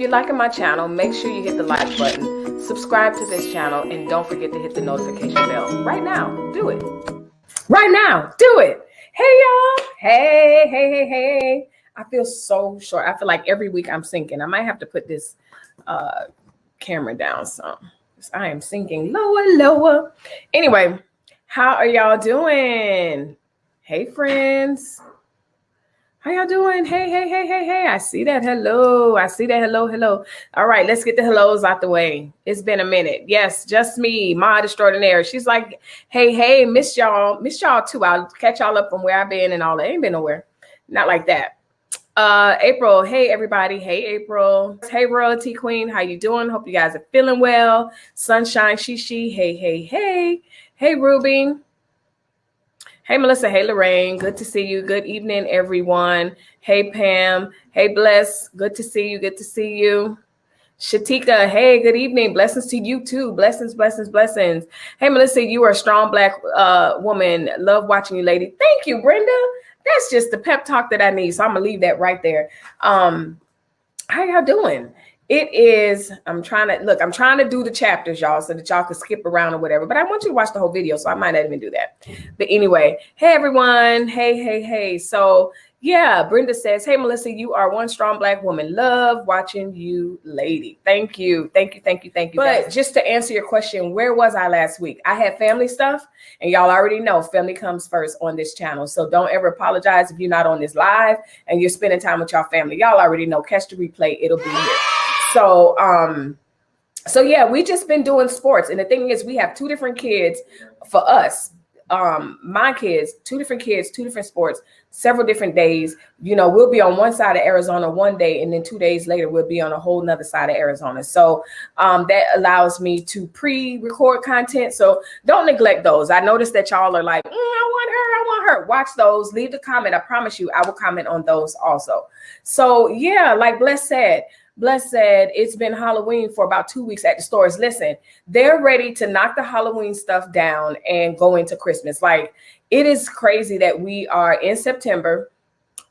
you're liking my channel, make sure you hit the like button, subscribe to this channel, and don't forget to hit the notification bell. Right now, do it. Right now, do it. Hey, y'all. Hey. I feel so short. I feel like every week I'm sinking. I might have to put this camera down some. I am sinking lower. Anyway, how are y'all doing? Hey, friends. How y'all doing? Hey. I see that. Hello. Hello. All right, let's get the hellos out the way. It's been a minute. Yes, just me, Mod Extraordinaire. She's like, hey, miss y'all too. I'll catch y'all up from where I've been and all that. Ain't been nowhere. Not like that. April, hey everybody. Hey April. Hey Royalty Queen, how you doing? Hope you guys are feeling well. Sunshine Shishi, hey. Hey Ruby. Hey, Melissa. Hey, Lorraine. Good to see you. Good evening, everyone. Hey, Pam. Hey, Bless. Good to see you. Shatika. Hey, good evening. Blessings to you, too. Blessings. Hey, Melissa, you are a strong Black woman. Love watching you, lady. Thank you, Brenda. That's just the pep talk that I need. So I'm going to leave that right there. How y'all doing? It is, I'm trying to do the chapters, y'all, so that y'all can skip around or whatever. But I want you to watch the whole video, so I might not even do that. But anyway, hey, everyone. Hey. So, yeah, Brenda says, hey, Melissa, you are one strong Black woman. Love watching you, lady. Thank you. But just to answer your question, where was I last week? I had family stuff, and y'all already know family comes first on this channel. So don't ever apologize if you're not on this live and you're spending time with y'all family. Y'all already know. Catch the replay. It'll be here. So yeah, we just been doing sports. And the thing is, we have two different kids for us. My kids, two different sports, several different days. You know, we'll be on one side of Arizona one day, and then 2 days later, we'll be on a whole nother side of Arizona. So that allows me to pre-record content. So don't neglect those. I noticed that y'all are like, I want her. Watch those. Leave the comment. I promise you, I will comment on those also. So yeah, like Bless said, it's been Halloween for about 2 weeks at the stores. Listen, they're ready to knock the Halloween stuff down and go into Christmas. Like, it is crazy that we are in September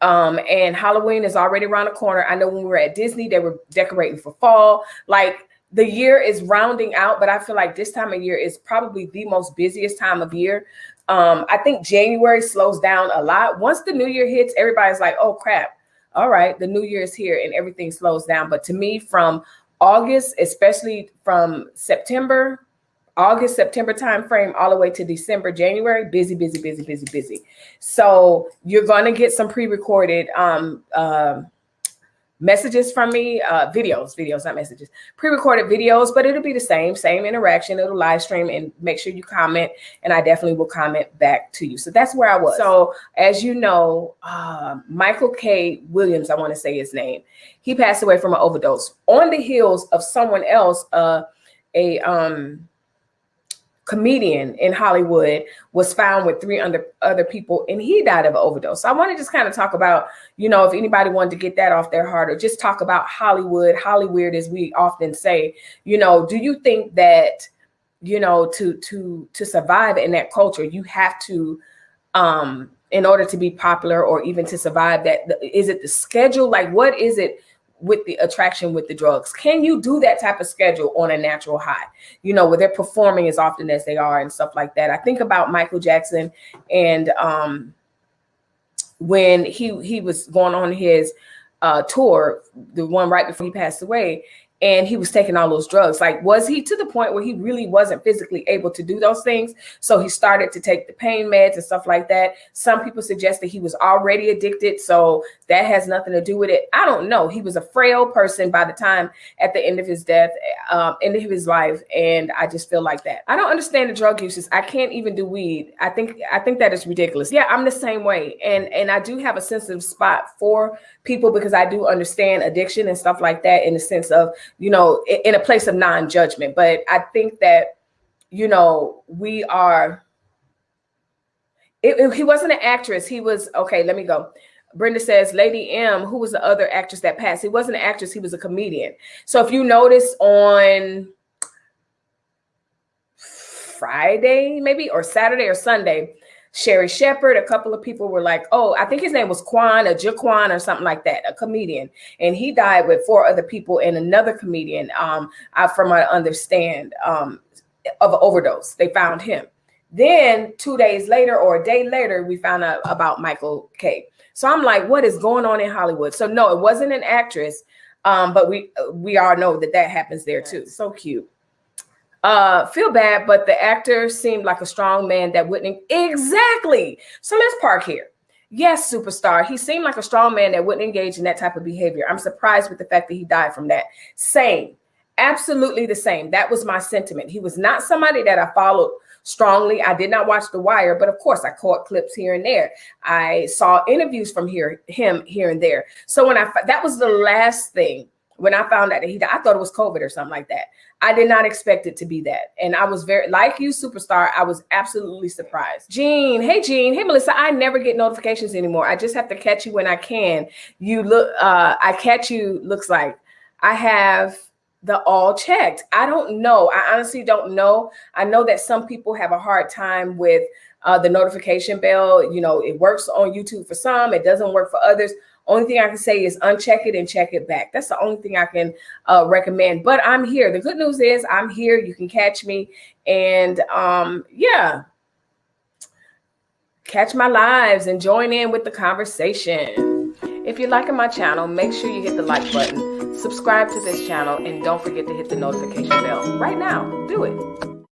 and Halloween is already around the corner. I know when we were at Disney, they were decorating for fall. Like, the year is rounding out, but I feel like this time of year is probably the most busiest time of year. I think January slows down a lot. Once the new year hits, everybody's like, oh, crap. All right, the new year is here and everything slows down. But to me, from August, especially from September time frame, all the way to December, January, busy. So you're going to get some pre-recorded messages from me, videos, not messages, pre-recorded videos, but it'll be the same interaction. It'll live stream, and make sure you comment, and I definitely will comment back to you. So that's where I was. So as you know, Michael K. Williams, I want to say his name, he passed away from an overdose on the heels of someone else, a comedian in Hollywood was found with 3 other people, and he died of an overdose. So I want to just kind of talk about, you know, if anybody wanted to get that off their heart, or just talk about Hollywood, as we often say. You know, do you think that, you know, to survive in that culture, you have to, in order to be popular or even to survive that, is it the schedule? Like, what is it with the attraction with the drugs? Can you do that type of schedule on a natural high, you know, where they're performing as often as they are and stuff like that? I think about Michael Jackson, and when he was going on his tour, the one right before he passed away, and he was taking all those drugs. Like, was he to the point where he really wasn't physically able to do those things? So he started to take the pain meds and stuff like that. Some people suggest that he was already addicted, so that has nothing to do with it. I don't know. He was a frail person by the time at the end of his death, end of his life, and I just feel like that. I don't understand the drug uses. I can't even do weed. I think that is ridiculous. Yeah, I'm the same way, and I do have a sensitive spot for people because I do understand addiction and stuff like that in the sense of, you know, in a place of non-judgment. But I think that, you know, we are, he wasn't an actress. He was, okay, let me go. Brenda says, Lady M, who was the other actress that passed? He wasn't an actress. He was a comedian. So if you notice on Friday, maybe, or Saturday or Sunday, Sherry Shepherd. A couple of people were like, oh, I think his name was Quan or Jaquan or something like that, a comedian. And he died with 4 other people and another comedian, from what I understand, of an overdose. They found him. Then 2 days later or a day later, we found out about Micheal K. So I'm like, what is going on in Hollywood? So no, it wasn't an actress, but we all know that happens there too. So cute. Feel bad, but the actor seemed like a strong man that wouldn't exactly. So let's park here. Yes, superstar. He seemed like a strong man that wouldn't engage in that type of behavior. I'm surprised with the fact that he died from that. Same, absolutely the same. That was my sentiment. He was not somebody that I followed strongly. I did not watch The Wire, but of course I caught clips here and there. I saw interviews from him here and there. So that was the last thing. When I found out that he died, I thought it was COVID or something like that. I did not expect it to be that. And I was very, like you, superstar, I was absolutely surprised. Jean, hey, Melissa, I never get notifications anymore. I just have to catch you when I can. I catch you, looks like. I have the all checked. I don't know. I honestly don't know. I know that some people have a hard time with the notification bell. You know, it works on YouTube for some, it doesn't work for others. Only thing I can say is uncheck it and check it back. That's the only thing I can recommend. But I'm here. The good news is I'm here. You can catch me. And yeah, catch my lives and join in with the conversation. If you're liking my channel, make sure you hit the like button, subscribe to this channel, and don't forget to hit the notification bell. Right now, do it.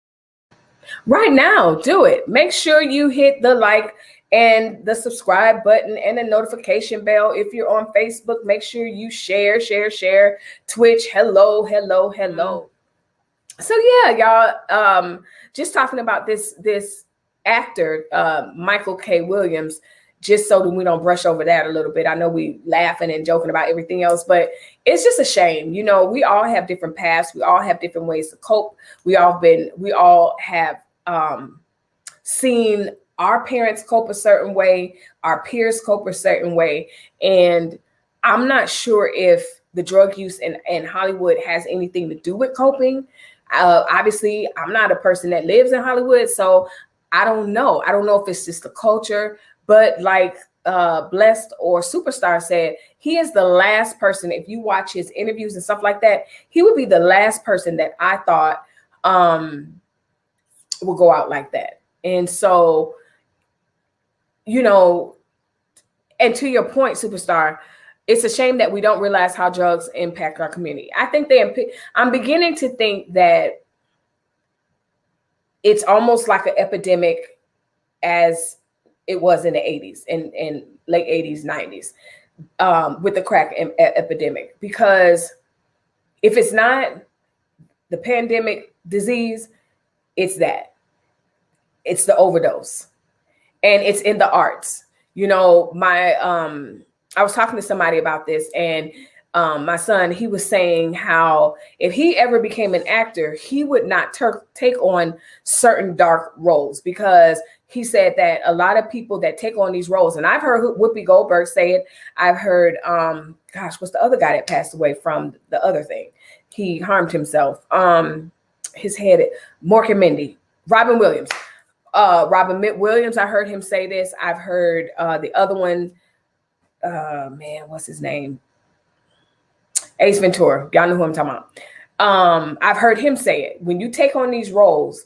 Right now, do it. Make sure you hit the like and the subscribe button and the notification bell. If you're on Facebook, make sure you share. Twitch, hello. So yeah, y'all, just talking about this actor, Micheal K. Williams, just so that we don't brush over that a little bit. I know we laughing and joking about everything else, but it's just a shame. You know, we all have different paths. We all have different ways to cope. We all have seen our parents cope a certain way, our peers cope a certain way. And I'm not sure if the drug use in Hollywood has anything to do with coping. Obviously, I'm not a person that lives in Hollywood, so I don't know. I don't know if it's just the culture, but like Blessed or Superstar said, he is the last person, if you watch his interviews and stuff like that, he would be the last person that I thought will go out like that. And so, you know, and to your point, Superstar, it's a shame that we don't realize how drugs impact our community. I think I'm beginning to think that it's almost like an epidemic as it was in the 80s and late 80s, 90s with the crack epidemic. Because if it's not the pandemic disease, it's that. It's the overdose. And it's in the arts. You know, I was talking to somebody about this, and my son, he was saying how if he ever became an actor, he would not take on certain dark roles, because he said that a lot of people that take on these roles, and I've heard Whoopi Goldberg say it. I've heard, what's the other guy that passed away from the other thing? He harmed himself. His head, Mork and Mindy, Robin Williams. Robin Williams, I heard him say this. I've heard the other one, what's his name? Ace Ventura. Y'all know who I'm talking about. I've heard him say it. When you take on these roles,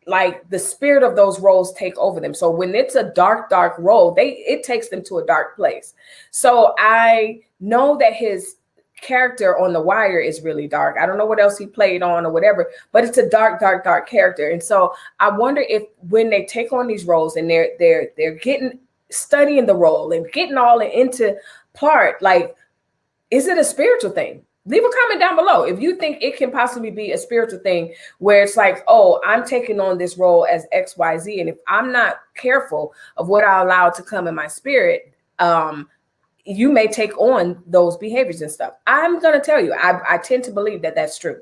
like the spirit of those roles take over them. So when it's a dark role, it takes them to a dark place. So I know that his character on The Wire is really dark. I don't know what else he played on or whatever, but it's a dark character. And so I wonder if when they take on these roles and they're studying the role and getting all into part, like, is it a spiritual thing? Leave a comment down below if you think it can possibly be a spiritual thing where it's like, oh, I'm taking on this role as XYZ. And if I'm not careful of what I allow to come in my spirit, you may take on those behaviors and stuff. I'm going to tell you, I tend to believe that that's true,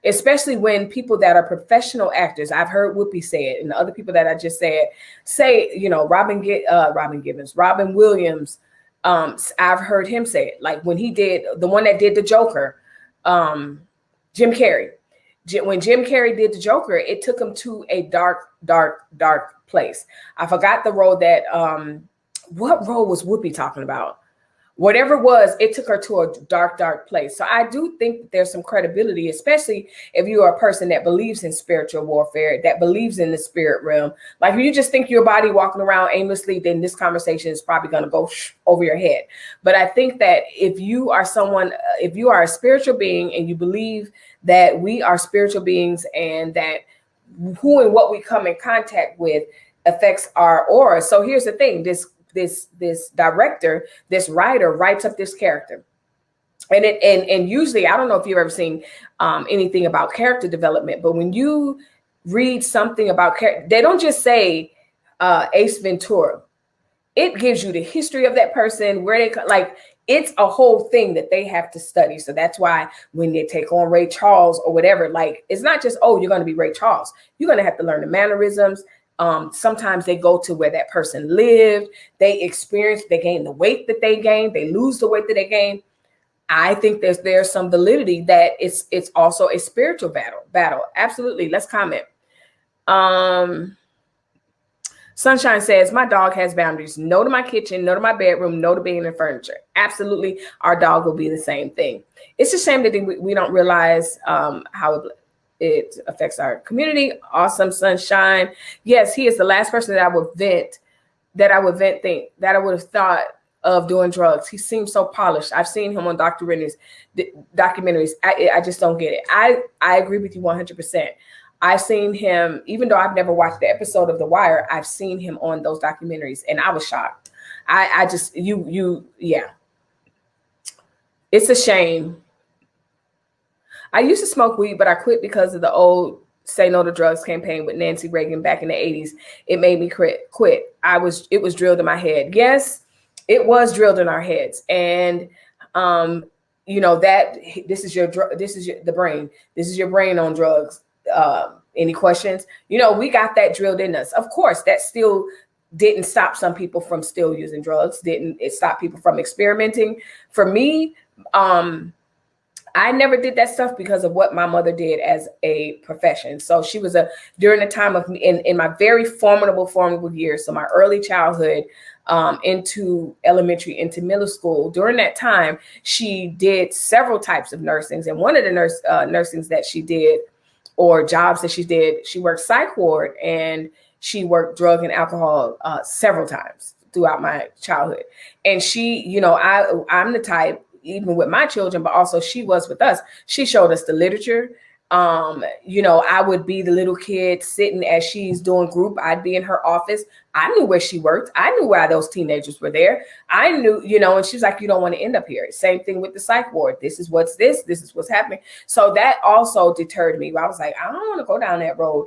especially when people that are professional actors, I've heard Whoopi say it, and the other people that I just said, say, you know, Robin Williams, I've heard him say it. Like when he did the one that did the Joker, Jim Carrey, when Jim Carrey did the Joker, it took him to a dark, dark, dark place. I forgot the role that, what role was Whoopi talking about? Whatever it was, it took her to a dark, dark place. So I do think that there's some credibility, especially if you are a person that believes in spiritual warfare, that believes in the spirit realm. Like if you just think your body walking around aimlessly, then this conversation is probably going to go over your head. But I think that if you are someone, if you are a spiritual being and you believe that we are spiritual beings and that who and what we come in contact with affects our aura. So here's the thing, this director, this writer writes up this character. And usually, I don't know if you've ever seen anything about character development, but when you read something about character, they don't just say Ace Ventura. It gives you the history of that person, where they like. It's a whole thing that they have to study. So that's why when they take on Ray Charles or whatever, like it's not just, oh, you're going to be Ray Charles. You're going to have to learn the mannerisms. Sometimes they go to where that person lived. They experience, they gain the weight that they gain. They lose the weight that they gain. I think there's some validity that it's also a spiritual battle. Absolutely. Let's comment. Sunshine says, my dog has boundaries. No to my kitchen, no to my bedroom, no to being in furniture. Absolutely. Our dog will be the same thing. It's a shame that we don't realize how it affects our community. Awesome, Sunshine. Yes, he is the last person that I would have thought of doing drugs. He seems so polished. I've seen him on documentaries. I just don't get it. I agree with you 100%. I've seen him, even though I've never watched the episode of The Wire, I've seen him on those documentaries and I was shocked. Yeah. It's a shame. I used to smoke weed, but I quit because of the old Say No to Drugs campaign with Nancy Reagan back in the 80s. It made me quit. It was drilled in my head. Yes, it was drilled in our heads. And, that this is the brain. This is your brain on drugs. Any questions? We got that drilled in us. Of course, that still didn't stop some people from still using drugs. Didn't it stop people from experimenting? For me, I never did that stuff because of what my mother did as a profession. So she was during the time of in my very formidable years. So my early childhood, into elementary, into middle school. During that time, she did several types of nursings. And one of the nursings that she did, or jobs that she did, she worked psych ward and she worked drug and alcohol several times throughout my childhood. And she, I'm the type, even with my children, but also she was with us. She showed us the literature. I would be the little kid sitting as she's doing group. I'd be in her office. I knew where she worked. I knew why those teenagers were there. I knew, and she was like, you don't want to end up here. Same thing with the psych ward. This is what's happening. So that also deterred me. I was like, I don't want to go down that road.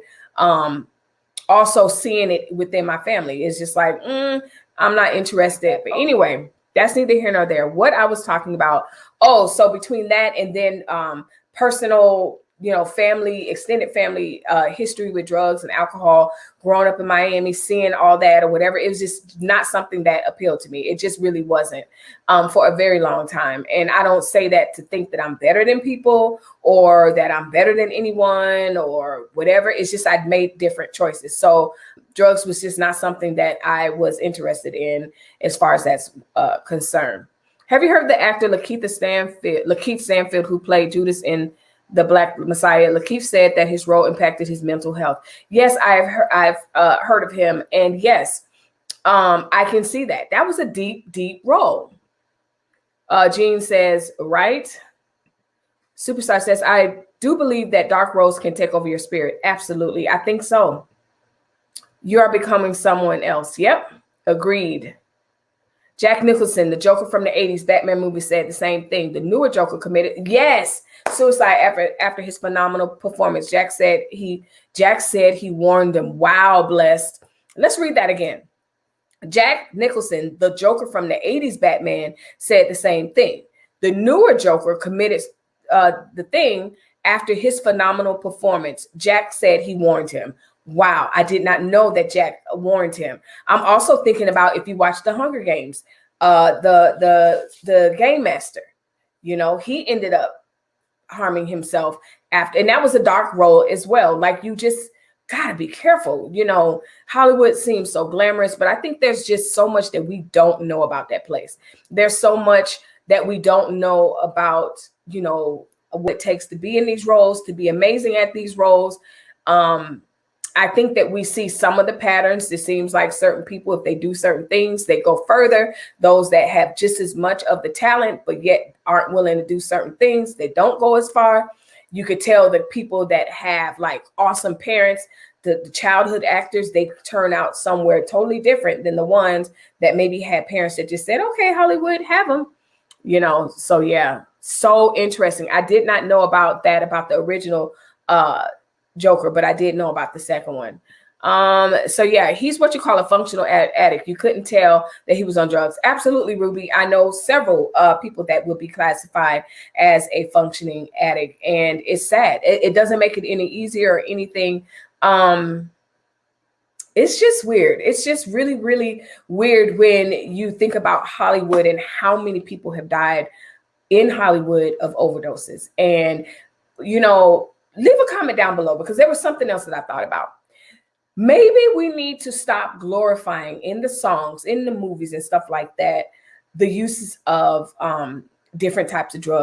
Also seeing it within my family is just like, I'm not interested. But anyway, that's neither here nor there. What I was talking about. Oh, so between that and then personal, family, extended family history with drugs and alcohol, growing up in Miami, seeing all that or whatever, it was just not something that appealed to me. It just really wasn't for a very long time. And I don't say that to think that I'm better than people or that I'm better than anyone or whatever. It's just I'd made different choices. So drugs was just not something that I was interested in as far as that's concerned. Have you heard of the actor Lakeith Stanfield, who played Judas in The Black Messiah? Lakeith said that his role impacted his mental health. Yes, I've heard of him. And yes, I can see that. That was a deep, deep role. Jean says, right. Superstar says, I do believe that dark roles can take over your spirit. Absolutely. I think so. You are becoming someone else. Yep. Agreed. Jack Nicholson, the Joker from the 80s Batman movie, said the same thing. The newer Joker committed, suicide after his phenomenal performance. Jack said he warned them. Wow, blessed. Let's read that again. Jack Nicholson, the Joker from the 80s Batman, said the same thing. The newer Joker committed the thing after his phenomenal performance. Jack said he warned him. Wow, I did not know that Jack warned him. I'm also thinking about if you watch The Hunger Games, the game master, he ended up harming himself after. And that was a dark role as well. Like, you just gotta be careful. You know, Hollywood seems so glamorous, but I think there's just so much that we don't know about that place. There's so much that we don't know about, you know, what it takes to be in these roles, to be amazing at these roles. I think that we see some of the patterns. It seems like certain people, if they do certain things, they go further. Those that have just as much of the talent, but yet aren't willing to do certain things, they don't go as far. You could tell that people that have like awesome parents, the childhood actors, they turn out somewhere totally different than the ones that maybe had parents that just said, okay, Hollywood, have them. You know, so yeah, so interesting. I did not know about that, about the original Joker, but I did know about the second one. So yeah, he's what you call a functional addict. You couldn't tell that he was on drugs. Absolutely, Ruby. I know several people that would be classified as a functioning addict, and it's sad. It doesn't make it any easier or anything. It's just weird. It's just really, really weird when you think about Hollywood and how many people have died in Hollywood of overdoses. And, you know, leave a comment down below, because there was something else that I thought about. Maybe we need to stop glorifying in the songs, in the movies and stuff like that, the uses of different types of drugs.